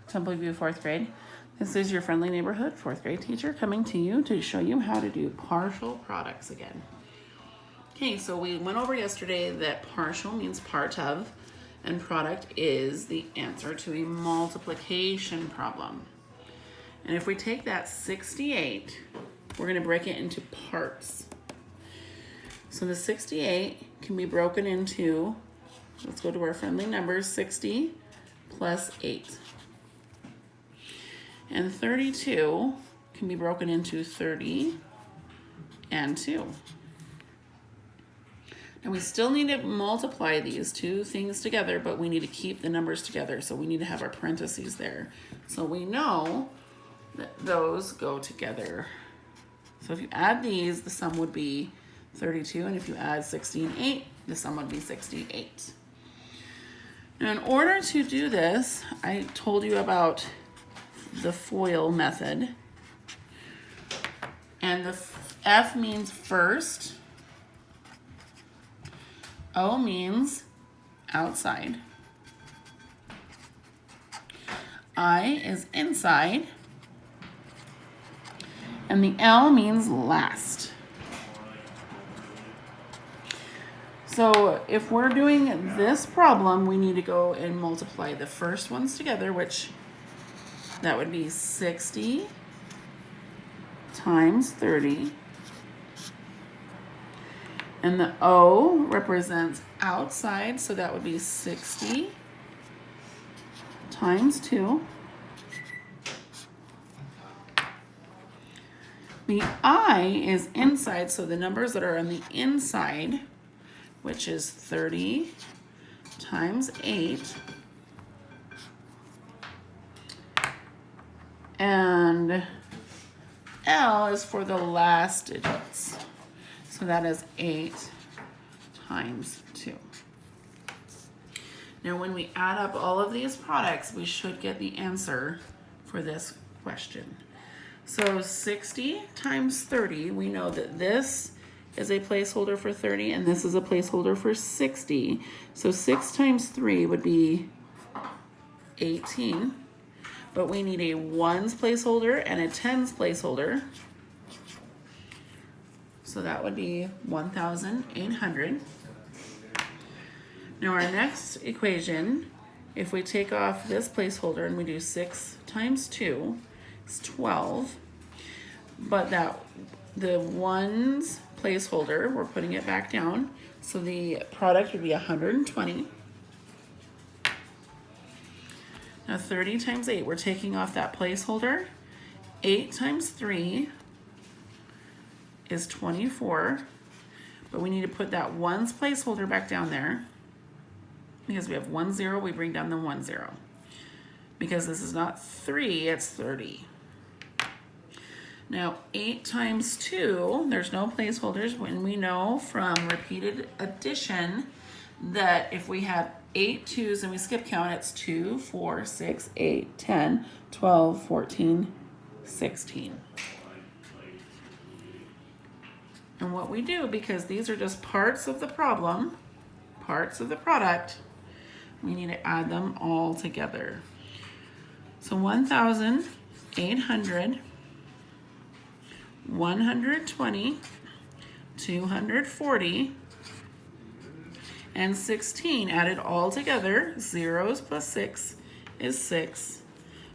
Temple View 4th grade. This is your friendly neighborhood 4th grade teacher coming to you to show you how to do partial products again. Okay, so we went over yesterday that partial means part of, and product is the answer to a multiplication problem. And if we take that 68, we're going to break it into parts. So the 68 can be broken into, let's go to our friendly numbers, 60 plus 8. And 32 can be broken into 30 and 2. Now we still need to multiply these two things together, but we need to keep the numbers together, so we need to have our parentheses there. So we know that those go together. So if you add these, the sum would be 32, and if you add 60 and 8, the sum would be 68. Now in order to do this, I told you about the FOIL method. And the F means first, O means outside, I is inside, and the L means last. So if we're doing this problem, we need to go and multiply the first ones together, which that would be 60 times 30. And the O represents outside, so that would be 60 times 2. The I is inside, so the numbers that are on the inside, which is 30 times 8. And L is for the last digits. So that is 8 times 2. Now when we add up all of these products, we should get the answer for this question. So 60 times 30, we know that this is a placeholder for 30 and this is a placeholder for 60. So 6 times 3 would be 18. But we need a ones placeholder and a tens placeholder. So that would be 1,800. Now our next equation, if we take off this placeholder and we do 6 times 2, it's 12. But the ones placeholder, we're putting it back down. So the product would be 120. Now 30 times 8, we're taking off that placeholder. 8 times 3 is 24, but we need to put that ones placeholder back down there. Because we have 1 0, we bring down the 1 0. Because this is not 3, it's 30. Now 8 times 2, there's no placeholders, when we know from repeated addition that if we have 8 2s and we skip count, it's 2, 4, 6, 8, 10, 12, 14, 16. And what we do, because these are just parts of the problem, parts of the product, we need to add them all together. So 1,800, 120, 240, and 16 added all together. Zeros plus 6 is 6.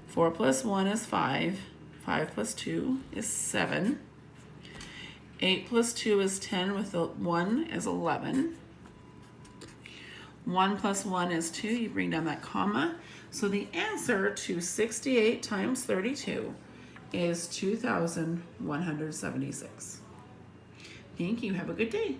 4 plus 1 is 5. 5 plus 2 is 7. 8 plus 2 is 10 with the 1 is 11. 1 plus 1 is 2. You bring down that comma. So the answer to 68 times 32 is 2,176. Thank you. Have a good day.